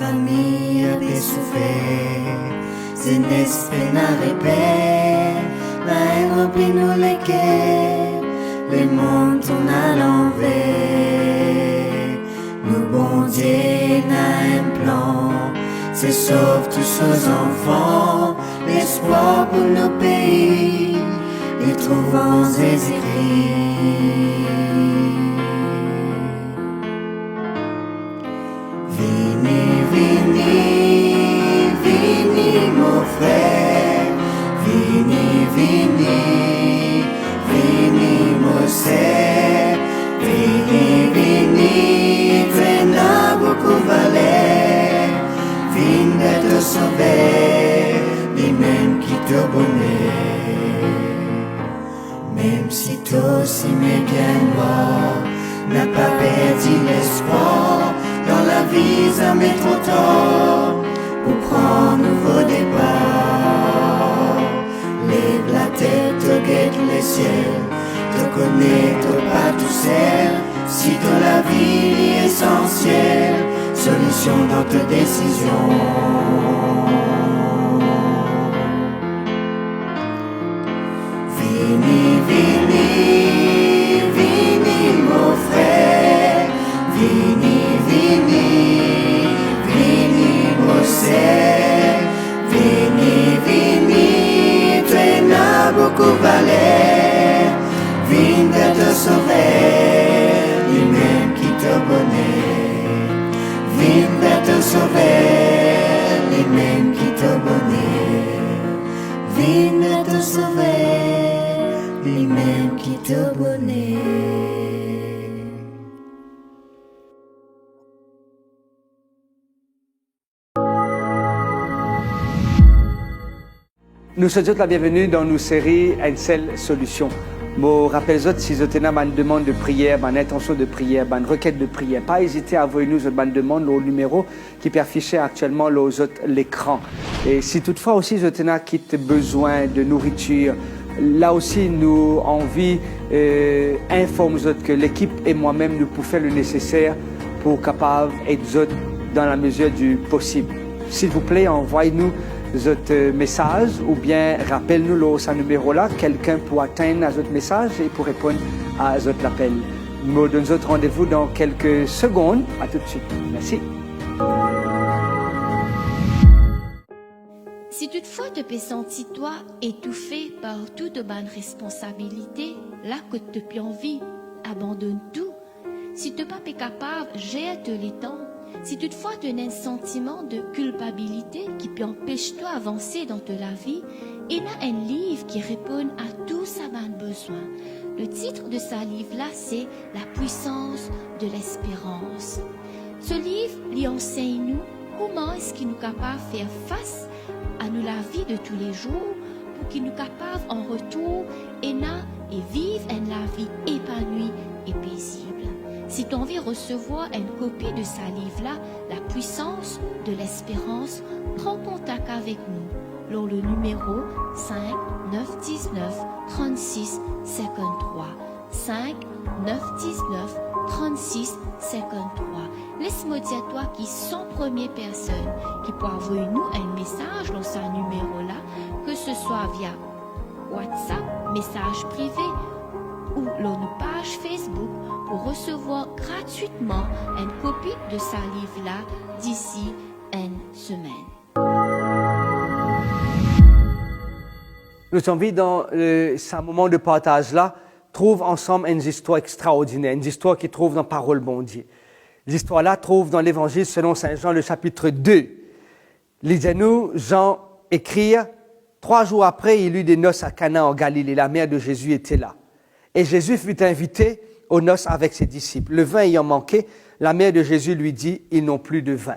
famille des souffert, c'est n'espère n'a répète, la haine remplit nous les quais, les mondes tournent à l'envers, nous bon Dieu n'a un plan, c'est sauve tous nos enfants, l'espoir pour nos pays, les trouvants Jésus-Christ. Vini, vini, mon frère, vini, vini, vini, mon sœur, vini, vini, tu n'as beaucoup valeur, vini te sauver, lui-même qui te bonnet. Même si toi aussi mégalement n'a pas perdu l'espoir, dans la vie ça met trop tard pour prendre un nouveau départ. Lève la tête, te guette les ciels, te connais, te pas tout seul. Si dans la vie est essentielle, solution dans tes décisions. Vini, vini, vini, mon frère, vini, vini, vini, mon sœur, vini, vini, tu n'as beaucoup valeur, vini de te sauver, lui-même qui te bonnet, vini de te sauver, lui-même qui te bonnet, vini de te sauver, lui-même qui te bonnet. Nous souhaitons la bienvenue dans nos séries Une seule solution. Je rappelle si vous avez une demande de prière, une intention de prière, une requête de prière, pas hésiter à envoyer nous une demande au numéro qui peut afficher actuellement l'écran. Et si toutefois aussi vous avez besoin de nourriture, là aussi nous envie informe que l'équipe et moi-même nous pouvons faire le nécessaire pour capable être dans la mesure du possible. S'il vous plaît, envoyez-nous votre message ou bien rappelle-nous ce numéro-là, quelqu'un pour atteindre à votre message et pour répondre à votre appel. Nous donnons notre rendez-vous dans quelques secondes. À tout de suite. Merci. Si toutefois te peux sentir toi étouffé par toute bonne responsabilité, là que te peux envie, abandonne tout. Si tu n'es pas capable, jette les temps. Si toutefois tu as un sentiment de culpabilité qui peut empêcher toi d'avancer dans ta vie, il y a un livre qui répond à tous ces besoins. Le titre de ce livre-là, c'est « La puissance de l'espérance ». Ce livre lui enseigne nous comment est-ce qu'il nous capable de faire face à nous la vie de tous les jours pour qu'il nous capable en retour et vivre la vie épanouie et paisible. Si tu as envie de recevoir une copie de ce livre-là, La puissance de l'espérance, prends contact avec nous. Dans le numéro 5 919 36 53. 5 919 36 53. Laisse-moi dire toi qui sont première personne qui peut envoyer nous un message dans ce numéro-là, que ce soit via WhatsApp, message privé ou dans nos pages Facebook pour recevoir gratuitement une copie de ce livre-là d'ici une semaine. Nous sommes dans ce moment de partage-là, trouve ensemble une histoire extraordinaire, une histoire qui trouve dans la parole bon Dieu. L'histoire-là trouve dans l'Évangile selon Saint Jean, le chapitre 2. Lisez-nous, Jean écrit, 3 jours après, il eut des noces à Cana en Galilée. La mère de Jésus était là. Et Jésus fut invité aux noces avec ses disciples. Le vin ayant manqué, la mère de Jésus lui dit, ils n'ont plus de vin.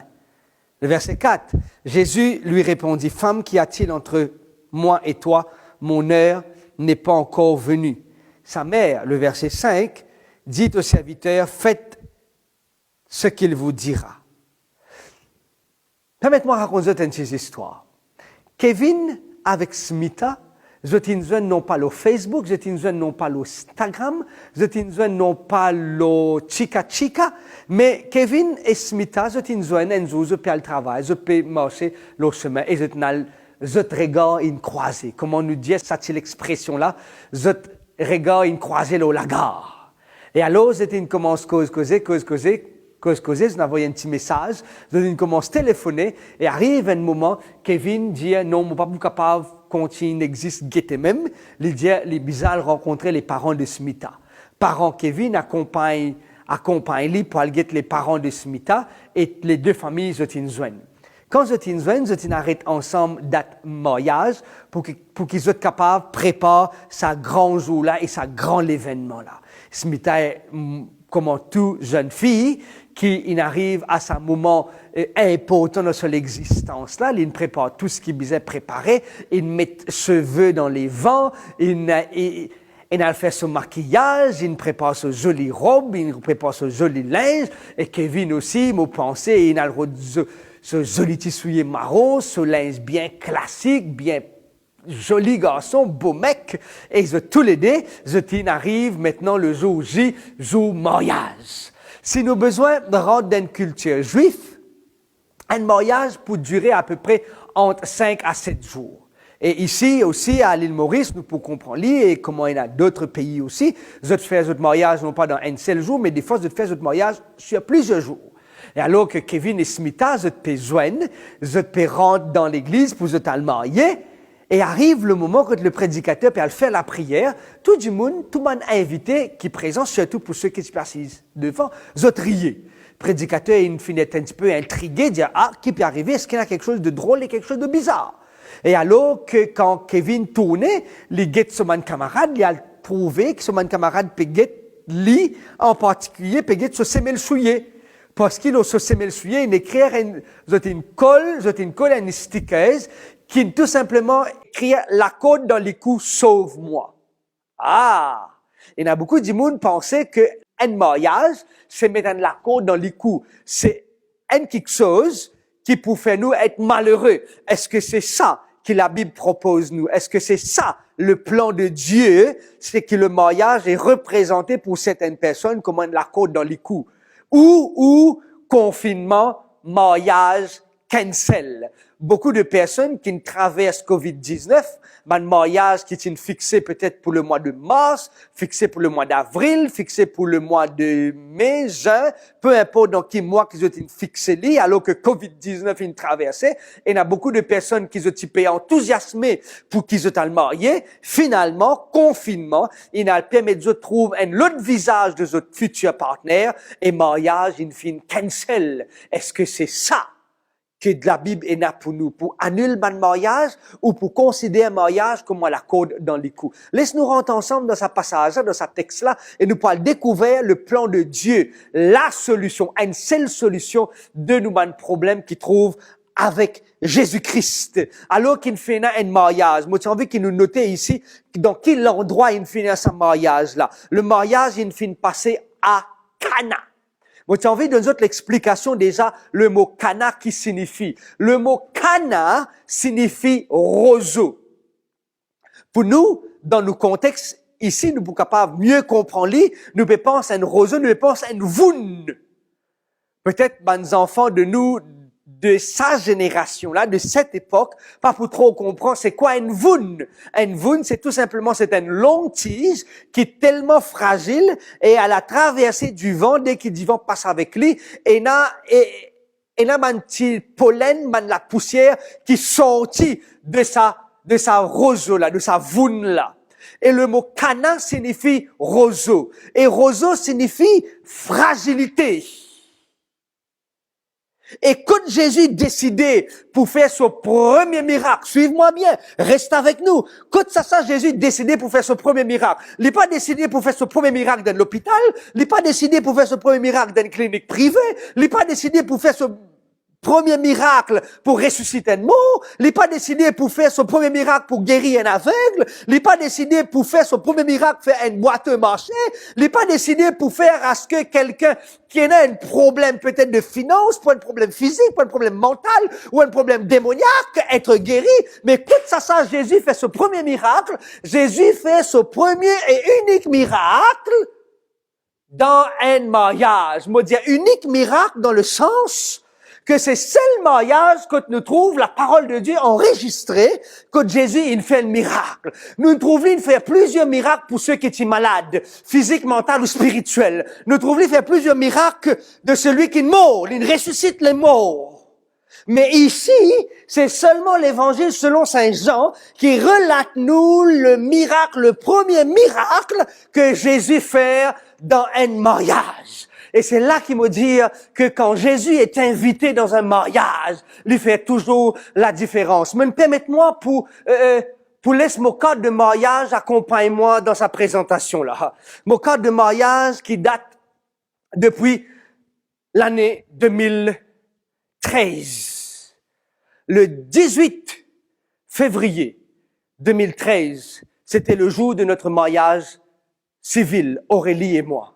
Le verset 4, Jésus lui répondit, femme, qu'y a-t-il entre moi et toi? Mon heure n'est pas encore venue. Sa mère, le verset 5, dit au serviteur, faites ce qu'il vous dira. Permettez-moi de raconter une de ces histoires. Kevin, avec Smita, Zotinzuen non pas le Facebook, Zotinzuen non pas l'Instagram, Zotinzuen non pas le Chica Chica, mais Kevin et Smita, Zotinzuen en zo pe al travail, zo pe marcher le chemin et zot regard in croisé. Comment nous dire ça, c'est l'expression-là, zot regard in croisé le lagar. Et alors, Zotin commence causer, on a envoyé un petit message, on commence à téléphoner, et arrive un moment, Kevin dit, non, mon pas capable, continue, n'existe, guetter même, il dit, les bizarres rencontrer les parents de Smita. Parents Kevin accompagnent lui pour aller guetter les parents de Smita, et les deux familles Zotinzuen. Quand Zotin arrête ensemble date mariage, pour qu'ils soient capables de préparer sa grand jour-là et sa grand événement-là. Smita est, comme toute jeune fille, qui arrive à ce moment important de son existence-là, il prépare tout ce qu'il devait préparer, il met cheveux dans les vents, il fait son maquillage, il prépare sa jolie robe, il prépare son joli linge, et Kevin aussi, m'a pensé, il a ce joli tissu marron, ce linge bien classique, bien joli garçon, beau mec, et tous les deux, Zotin arrive maintenant le jour J, jour mariage. Si nous avons besoin de rentrer dans une culture juive, un mariage peut durer à peu près entre 5 à 7 jours. Et ici aussi, à l'île Maurice, nous pouvons comprendre et comment il y a d'autres pays aussi. Vous faites votre mariage non pas dans un seul jour, mais des fois, vous faites votre mariage sur plusieurs jours. Et alors que Kevin et Smita, vous pouvez joindre, vous pouvez rentrer dans l'église pour vous marier. Et arrive le moment quand le prédicateur peut faire la prière, tout le monde invité qui est présent, surtout pour ceux qui se passent devant, riez. Le prédicateur il finit un petit peu intrigué, dit qui peut arriver, est-ce qu'il y a quelque chose de drôle et quelque chose de bizarre? Et alors que quand Kevin tournait, les guettes son camarade, il a prouvé que son camarade peut guetter lui en particulier peut guetter se semer le souillé. Parce qu'il a se semer le souillé, il écrit une colle, une stickers, qui tout simplement écrit la code dans les coups, sauve-moi. Ah! Il y a beaucoup de monde pensaient que un mariage, c'est mettre la code dans les coups. C'est quelque chose qui peut faire nous être malheureux. Est-ce que c'est ça que la Bible propose nous? Est-ce que c'est ça le plan de Dieu? C'est que le mariage est représenté pour certaines personnes comme la code dans les coups. Ou confinement, mariage, cancel. Beaucoup de personnes qui traversent COVID-19, un mariage qui est fixé peut-être pour le mois de mars, fixé pour le mois d'avril, fixé pour le mois de mai, juin, peu importe dans quel mois qu'ils ont fixé là, alors que COVID-19 est traversé, et il y a beaucoup de personnes qui ont été enthousiasmées pour qu'ils soient mariés. Finalement, confinement, il a permis de trouver un autre visage de notre futur partenaire, et mariage, in fine, cancel. Est-ce que c'est ça que de la Bible est là pour nous, pour annuler le mariage ou pour considérer un mariage comme la code dans les coups. Laisse-nous rentrer ensemble dans ce passage-là, dans ce texte-là, et nous pourrons découvrir le plan de Dieu, la solution, une seule solution de nous un problème qui trouve avec Jésus-Christ. Alors qu'il fait un mariage, moi j'ai envie qu'il nous note ici dans quel endroit il finit ce mariage-là. Le mariage, il finit passer à Cana. Moi, j'ai envie de donner l'explication déjà, le mot Cana qui signifie. Le mot Cana signifie roseau. Pour nous, dans nos contextes, ici, nous sommes capables de mieux comprendre, nous pouvons penser à un roseau, nous pouvons penser à une voune. Peut-être, les enfants de nous, de sa génération-là, de cette époque, pas pour trop comprendre c'est quoi une voune. Une voune, c'est tout simplement, c'est une longue tige qui est tellement fragile et à la traversée du vent, dès que du vent passe avec lui, et n'a un petit pollen, la poussière qui sortit de sa roseau-là, de sa voune-là. Et le mot cana signifie roseau. Et roseau signifie fragilité. Et quand Jésus décidait pour faire son premier miracle, suive-moi bien, reste avec nous. Quand ça, Jésus décidait pour faire son premier miracle. Il n'est pas décidé pour faire son premier miracle dans l'hôpital. Il n'est pas décidé pour faire son premier miracle dans une clinique privée. Il n'est pas décidé pour faire son premier miracle pour ressusciter un mort. Il n'est pas décidé pour faire son premier miracle pour guérir un aveugle. Il n'est pas décidé pour faire son premier miracle pour faire un boiteux marcher. Il n'est pas décidé pour faire à ce que quelqu'un qui a un problème peut-être de finance, pour un problème physique, pour un problème mental ou un problème démoniaque, être guéri. Mais écoute ça, Jésus fait ce premier miracle. Jésus fait ce premier et unique miracle dans un mariage. Moi, dire unique miracle dans le sens que c'est seul mariage que nous trouve la parole de Dieu enregistrée, que Jésus, il fait un miracle. Nous trouvons il fait plusieurs miracles pour ceux qui étaient malades, physiques, mental ou spirituels. Nous trouvons il fait plusieurs miracles de celui qui est mort, il ressuscite les morts. Mais ici, c'est seulement l'évangile selon Saint Jean qui relate nous le miracle, le premier miracle que Jésus fait dans un mariage. Et c'est là qu'il me dit que quand Jésus est invité dans un mariage, il fait toujours la différence. Mais permettez-moi pour laisser mon cadre de mariage, accompagne-moi dans sa présentation là. Mon cadre de mariage qui date depuis l'année 2013. Le 18 février 2013, c'était le jour de notre mariage civil, Aurélie et moi.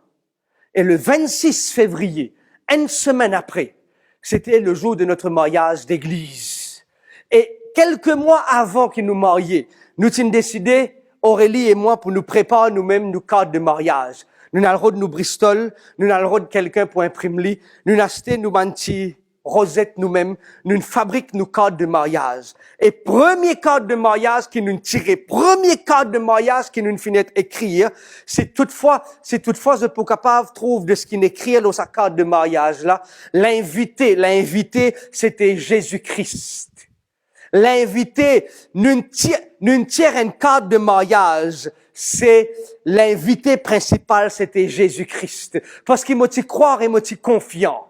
Et le 26 février, une semaine après, c'était le jour de notre mariage d'église. Et quelques mois avant qu'ils nous marions, nous avons décidé, Aurélie et moi, pour nous préparer nous-mêmes nos cadres de mariage. Nous avons le droit de nous Bristol, nous avons le droit de quelqu'un pour imprimer, nous avons acheté nous manti rosette nous-mêmes, nous fabriquons nos cadres de mariage. Et premier cadre de mariage qui nous tirait, premier cadre de mariage qui nous finit écrire, c'est toutefois, je peux capable trouve de ce qu'il écrit dans sa cadre de mariage là, l'invité, c'était Jésus-Christ. L'invité, nous tire un cadre de mariage, c'est l'invité principal, c'était Jésus-Christ. Parce qu'il m'a dit croire et m'a dit confiant.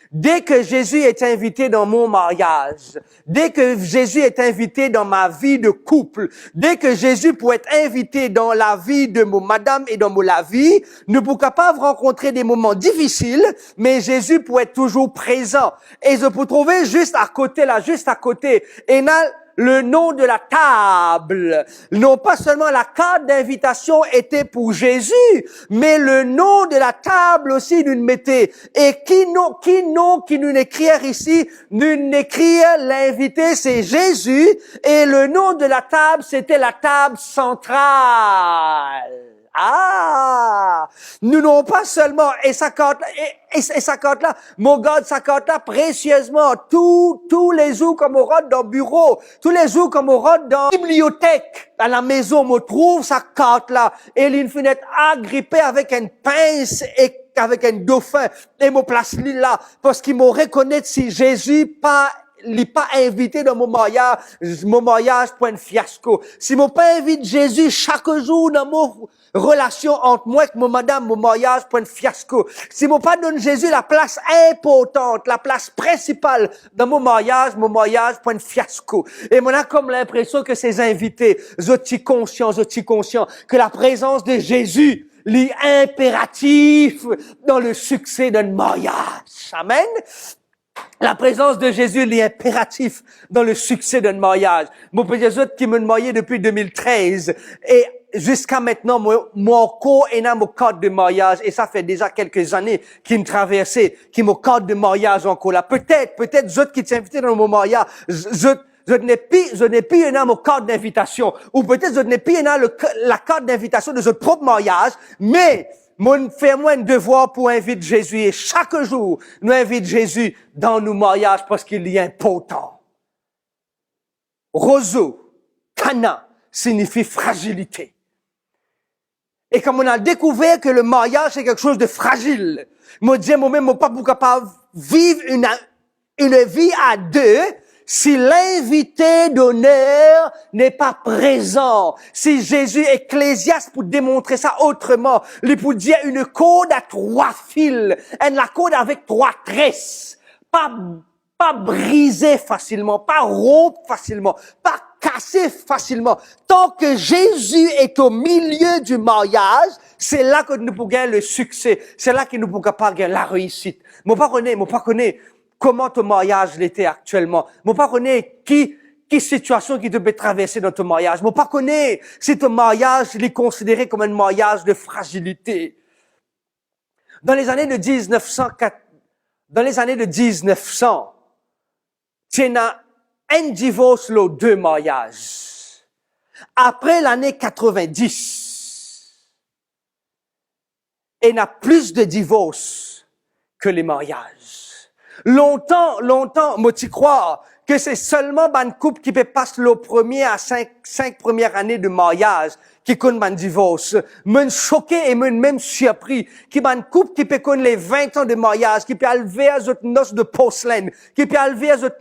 Dès que Jésus est invité dans mon mariage, dès que Jésus est invité dans ma vie de couple, dès que Jésus peut être invité dans la vie de mon madame et dans la vie, nous pouvons pas rencontrer des moments difficiles, mais Jésus peut être toujours présent. Et je peux trouver juste à côté, et là, le nom de la table. Non pas seulement la carte d'invitation était pour Jésus, mais le nom de la table aussi nous mettait. Et qui nous écrire ici, nous écrire l'invité, c'est Jésus, et le nom de la table, c'était la table centrale. Ah! Nous n'avons pas seulement, et sa carte là, mon garde sa carte là précieusement, tous les jours comme on rentre dans le bureau, tous les jours comme on rentre dans la bibliothèque, à la maison, on trouve sa carte là, et une fenêtre agrippée avec une pince et avec un dauphin, et mon place là, parce qu'il m'aurait reconnaître si Jésus n'est pas invité dans mon mariage, point de fiasco. Si mon pas invite Jésus chaque jour dans mon relation entre moi et mon madame, mon mariage, point de fiasco. Si mon pas donne Jésus la place importante, la place principale dans mon mariage, point de fiasco. Et on a comme l'impression que ces invités, je suis conscient que la présence de Jésus est impératif dans le succès d'un mariage. Amen. La présence de Jésus est impératif dans le succès d'un mariage. Mon petit autres qui me marié depuis 2013 et jusqu'à maintenant, mon corps est dans mon cadre de mariage et ça fait déjà quelques années qu'il me traversait, qui mon cadre de mariage encore là. Peut-être, autres qui t'invitent dans mon mariage, je n'ai plus dans mon cadre d'invitation ou peut-être je n'ai plus dans la cadre d'invitation de votre propre mariage, mais fais-moi un devoir pour inviter Jésus et chaque jour, nous invite Jésus dans nos mariages parce qu'il est important. Roseau, Cana, signifie fragilité. Et comme on a découvert que le mariage c'est quelque chose de fragile, moi disais moi-même, pas capable de vivre une vie à deux, si l'invité d'honneur n'est pas présent, si Jésus Ecclésiaste pour démontrer ça autrement, il peut dire une corde à 3 fils, la corde avec 3 tresses, pas briser facilement, pas rompre facilement, pas casser facilement. Tant que Jésus est au milieu du mariage, c'est là que nous pouvons gagner le succès, c'est là que nous pouvons pas gagner la réussite. Moi pas connaître comment ton mariage l'était actuellement. Mon pas connaît qui situation qui te peut traverser dans ton mariage. Mon pas connaît si ton mariage il est considéré comme un mariage de fragilité. Dans les années de 1900, tu as un divorce, là, 2 mariages. Après l'année 90, il y a plus de divorces que les mariages. Longtemps, moi, tu crois que c'est seulement une couple qui peut passer le premier à 5 premières années de mariage qui connaît un divorce. M'en choqué et m'en même surpris qui une couple qui peut connaître les 20 ans de mariage, qui peut élever à notre noce de porcelaine, qui peut élever à notre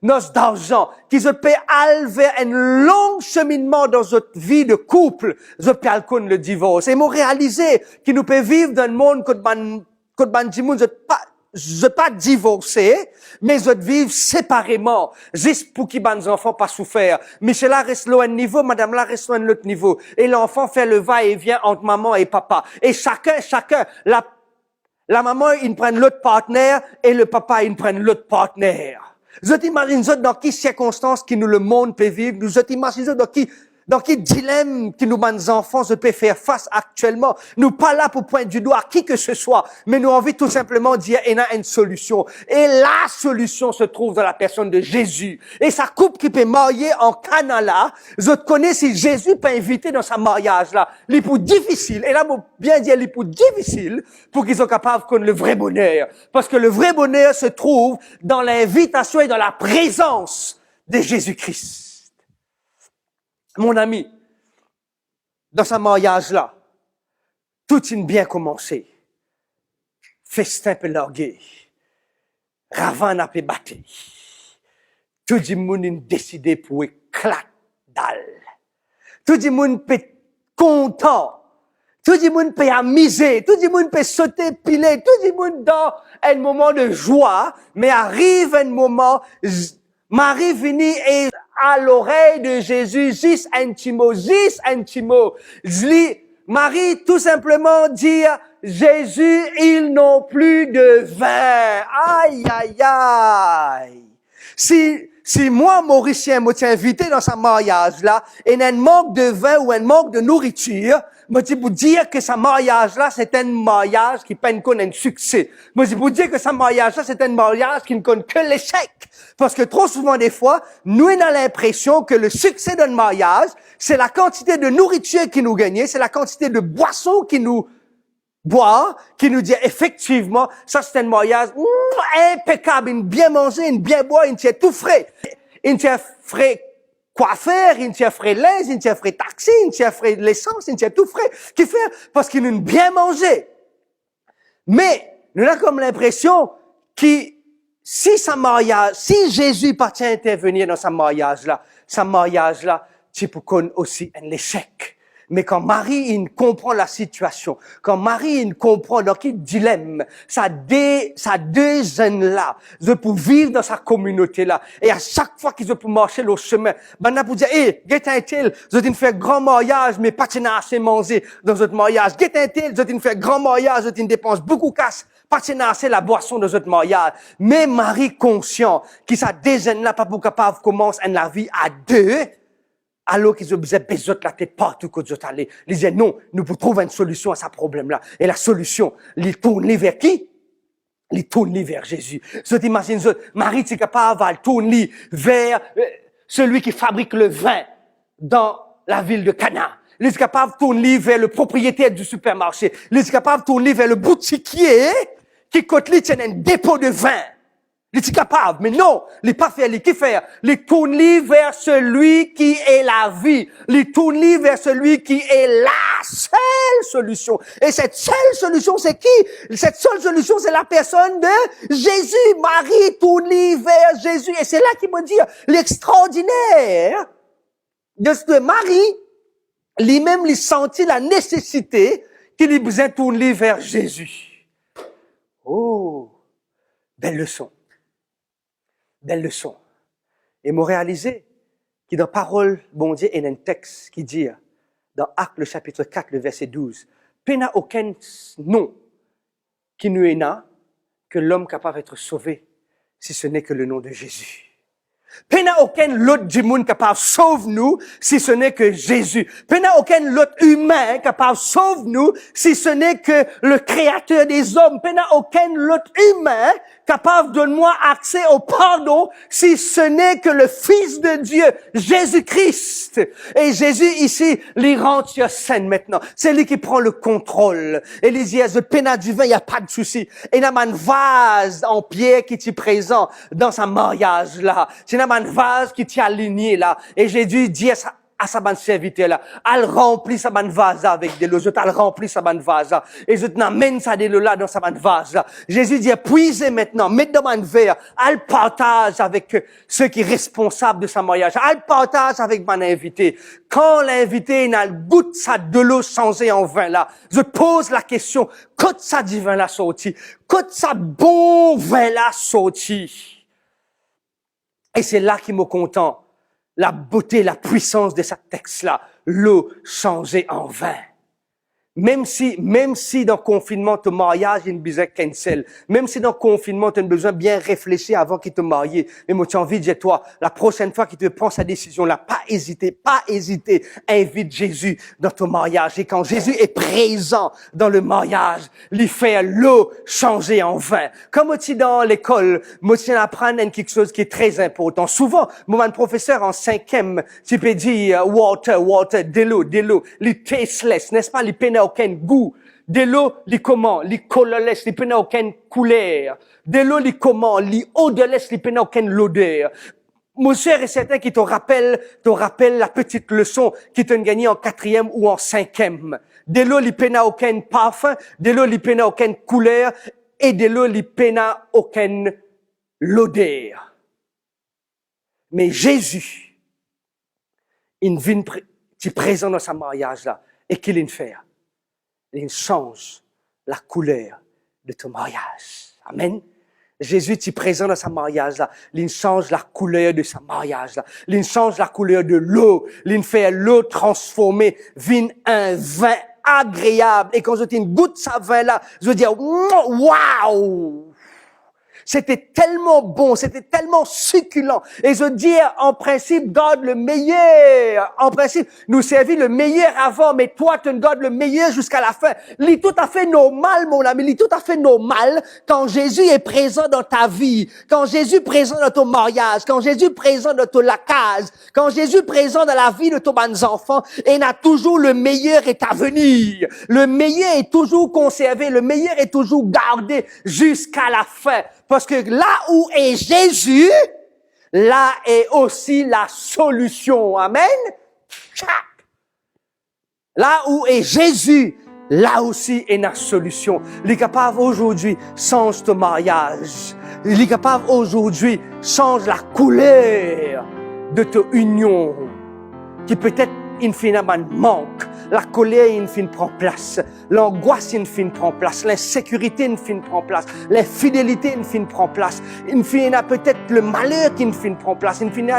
noce d'argent, qui peut élever un long cheminement dans notre vie de couple, je peux connaître le divorce. Et m'ont réalisé qu'il nous peut vivre dans le monde que je pas divorcé, mais je vivre séparément, juste pour qu'ils les enfants pas souffert. Michel reste là à un niveau, madame là reste là à un autre niveau. Et l'enfant fait le va-et-vient entre maman et papa. Et chacun, la maman, ils prennent l'autre partenaire, et le papa, ils prennent l'autre partenaire. Je t'imagine dans quelles circonstances que nous le monde peut vivre, nous t'imagine dans quel dilemme que nous, les enfants, se peut faire face actuellement. Nous pas là pour pointer du doigt à qui que ce soit, mais nous envie tout simplement dire, il y a une solution. Et la solution se trouve dans la personne de Jésus. Et sa couple qui peut marier en Cana là, je te connais si Jésus peut inviter dans sa mariage là. Les plus difficile, et là, moi, bien dire les plus difficile pour qu'ils soient capables de connaître le vrai bonheur. Parce que le vrai bonheur se trouve dans l'invitation et dans la présence de Jésus-Christ. Mon ami, dans ce mariage-là, tout a bien commencé. Festin peut larguer. Ravin n'a pas battu. Tout le monde a décidé pour éclater dalle. Tout le monde peut être content. Tout le monde peut amuser. Tout le monde peut sauter, piler. Tout le monde dans un moment de joie. Mais arrive un moment, Marie finit et à l'oreille de Jésus, juste un petit mot. Marie tout simplement dit, Jésus, ils n'ont plus de vin. Aïe, aïe, aïe. Si moi, Mauricien, moi, t'ai invité dans ce mariage-là, et il y a un manque de vin ou un manque de nourriture, moi, je vous dire que ce mariage-là, c'est un mariage qui peine qu'on ait un succès. Moi, je vous dire que ce mariage-là, c'est un mariage qui ne connaît que l'échec. Parce que trop souvent, des fois, nous, on a l'impression que le succès d'un mariage, c'est la quantité de nourriture qui nous gagne, c'est la quantité de boissons qui nous boire, qui nous dit effectivement, ça c'est un mariage impeccable, une bien manger, une bien boire, une tient tout frais. Une tient frais coiffeur, une tient frais linge, une tient frais taxi, une tient frais l'essence, une tient tout frais. Qui fait? Parce qu'il nous bien mangé. Mais, nous avons comme l'impression que si Jésus partit intervenir dans ce mariage-là, tu peux connaître aussi un échec. Mais quand Marie, il comprend la situation, quand Marie, il comprend dans quel dilemme, ça deux jeunes-là, je peux vivre dans sa communauté-là. Et à chaque fois qu'ils peuvent marcher le chemin, ben, on peut dire, guet-un-tel, je t'ai fait grand mariage, mais pas t'en assez manger dans votre mariage. Guet-un-tel, je t'ai fait grand mariage, je t'ai dépense beaucoup casse, pas t'en assez la boisson de votre mariage. Mais Marie conscient, qui ça deux jeunes-là, pas pour capable commence la vie à deux, alors qu'ils ont besoin la tête partout que Dieu allait. Ils disaient non, nous pouvons trouver une solution à ce problème-là. Et la solution, ils tournent vers qui? Ils tournent vers Jésus. Je t'imagine, Marie, c'est capable de tourner vers celui qui fabrique le vin dans la ville de Cana. Il est capable de tourner vers le propriétaire du supermarché. Il est capable de tourner vers le boutiquier qui côté tient un dépôt de vin. Il est capable, mais non, il n'est pas fait, il est faire. Il tourne vers celui qui est la vie. Il tourne vers celui qui est la seule solution. Et cette seule solution, c'est qui? Cette seule solution, c'est la personne de Jésus. Marie tourne vers Jésus. Et c'est là qu'il me dit l'extraordinaire de ce que Marie, lui-même, lui sentit la nécessité qu'il ait besoin de tourner vers Jésus. Oh, belle leçon. Belle leçon. Et m'a réalisé que dans Parole, bon Dieu, il y a un texte qui dit, dans Actes, le chapitre 4, le verset 12, « Pena aucun nom qui nous est là, que l'homme capable d'être sauvé si ce n'est que le nom de Jésus. Pas aucun autre du monde capable de sauver nous si ce n'est que Jésus. Pas aucun autre humain capable de sauver nous si ce n'est que le Créateur des hommes. Pas aucun autre humain capable de donner-moi accès au pardon si ce n'est que le Fils de Dieu, Jésus-Christ. Et Jésus ici, les rend sur scène maintenant. C'est lui qui prend le contrôle. Et il dit, je peine du vin, il n'y a pas de souci. Et il y a un vase en pierre qui est présent dans sa mariage là. C'est un vase qui est aligné là. Et Jésus dit à sa bonne serviteur là, elle remplit sa bonne vase avec de l'eau, elle remplit sa bonne vase là, et je t'amène ça de l'eau là dans sa bonne vase là. Jésus dit, puisez maintenant, mettez dans un verre, elle partage avec ceux qui sont responsables de sa mariage, elle partage avec mon invité. Quand l'invité n'a le goût de ça de l'eau changée en vin là, je pose la question, quand ça du vin là sorti, quand ça bon vin là sorti. Et c'est là qu'il me content. La beauté, la puissance de ce texte-là, l'eau changée en vin. Même si dans le confinement, ton mariage, il y a besoin de cancel. Même si dans le confinement, tu as besoin de bien réfléchir avant qu'il te marie. Mais moi, tu as envie de dire, toi, la prochaine fois qu'il te prend sa décision là, pas hésiter, invite Jésus dans ton mariage. Et quand Jésus est présent dans le mariage, il fait l'eau changer en vin. Comme aussi dans l'école, moi, tu apprends quelque chose qui est très important. Souvent, moi, un professeur en 5e, tu peux dire, water, de l'eau, les tasteless, n'est-ce pas, les pénales aucun goût. De l'eau, les comment, les colorless, les pénales aucune couleur. De l'eau, les comment, les odorless, les pénales aucune l'odeur. Mon cher est certain qui te rappelle la petite leçon qui t'a gagné en 4e ou en 5e. De l'eau, les pénales aucun parfum, de l'eau, les pénales aucune couleur, et de l'eau, les pénales aucune l'odeur. Mais Jésus, il vient présent dans sa mariage là, et qu'il fait. Il change la couleur de ton mariage. Amen. Jésus est présent dans sa mariage là. Il change la couleur de sa mariage là. Il change la couleur de l'eau. Il fait l'eau transformée, vin un vin agréable. Et quand je une goutte de sa vin là, je veux dire, waouh! C'était tellement bon, c'était tellement succulent. Et je dis, en principe, garde le meilleur. En principe, nous servir le meilleur avant, mais toi, tu gardes le meilleur jusqu'à la fin. Il est tout à fait normal, mon ami, il est tout à fait normal quand Jésus est présent dans ta vie, quand Jésus est présent dans ton mariage, quand Jésus est présent dans ton lacage, quand Jésus est présent dans la vie de tes bonnes enfants, et n'a toujours le meilleur est à venir. Le meilleur est toujours conservé, le meilleur est toujours gardé jusqu'à la fin. Parce que là où est Jésus, là est aussi la solution. Amen. Là où est Jésus, là aussi est la solution. Il est capable aujourd'hui, change ton mariage. Il est capable aujourd'hui, change la couleur de ta union. Qui peut-être, in fine, manque. La colère, in fine, prend place. L'angoisse, in fine, prend place. L'insécurité, in fine, prend place. L'infidélité, in fine, prend place. In fine, peut-être le malheur qui, in fine, prend place. In fine,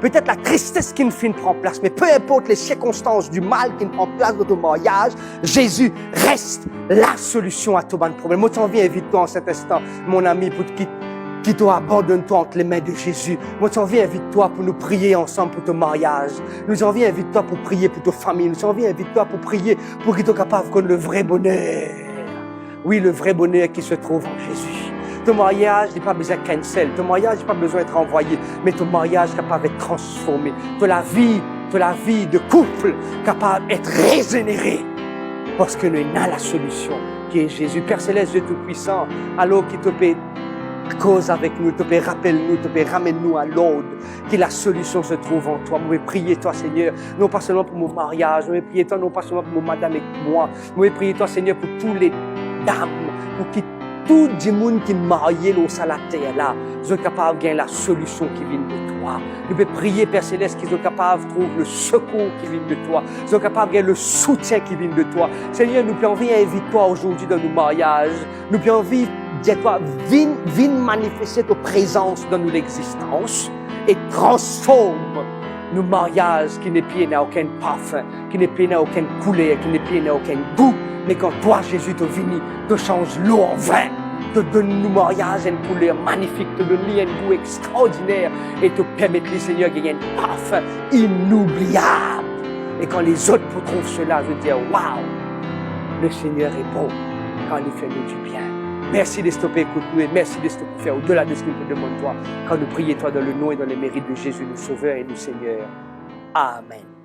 peut-être la tristesse qui, in fine, prend place. Mais peu importe les circonstances du mal qui prend place dans ton mariage, Jésus reste la solution à ton problème. Moi, t'en viens, invite-toi en cet instant, mon ami, pour qui toi, abandonne-toi entre les mains de Jésus. Moi, t'en viens, invite-toi pour nous prier ensemble pour ton mariage. Nous en viens, invite-toi pour prier pour ta famille. Nous en viens, invite-toi pour prier pour qu'il soit capable de connaître le vrai bonheur. Oui, le vrai bonheur qui se trouve en Jésus. Ton mariage n'est pas besoin de cancel. Ton mariage n'a pas besoin d'être envoyé. Mais ton mariage est capable d'être transformé. De la vie de couple capable d'être régénérée. Parce que nous avons la solution qui est Jésus. Père Céleste, Dieu Tout-Puissant, alors qui te paie cause avec nous, te paie, rappelle-nous, te paie, ramène-nous à l'ordre, que la solution se trouve en toi. Nous voulons prier toi, Seigneur, non pas seulement pour mon mariage, nous voulons prier toi, non pas seulement pour mon madame et moi, nous voulons prier toi, Seigneur, pour tous les dames, pour qui tout le monde qui est marié là, à la terre là, ils sont capables de gagner la solution qui vient de toi. Nous pouvons prier, Père Céleste, qu'ils sont capables de trouver le secours qui vient de toi. Ils sont capables de gagner le soutien qui vient de toi. Seigneur, nous pouvons envie invite-toi aujourd'hui dans nos mariages. Nous pouvons envie dis-toi, viens manifester ta présence dans notre existence et transforme nos mariages qui n'est plus n'a aucun parfum, qui n'est plus n'a aucune couleur, qui n'est plus n'a aucun goût. Mais quand toi, Jésus, te venu, te change l'eau en vin. donne-nous mariage, une couleur magnifique, te donne un goût extraordinaire et te permettre, Seigneur, qu'il y ait un parfum inoubliable. Et quand les autres trouvent cela, je veux dire, waouh, le Seigneur est bon quand il fait nous du bien. Merci de stopper, écoute-nous et merci de stopper, faire au-delà de ce que nous demandons, toi, quand nous prions, toi, dans le nom et dans les mérites de Jésus, nous Sauveur et nous Seigneur. Amen.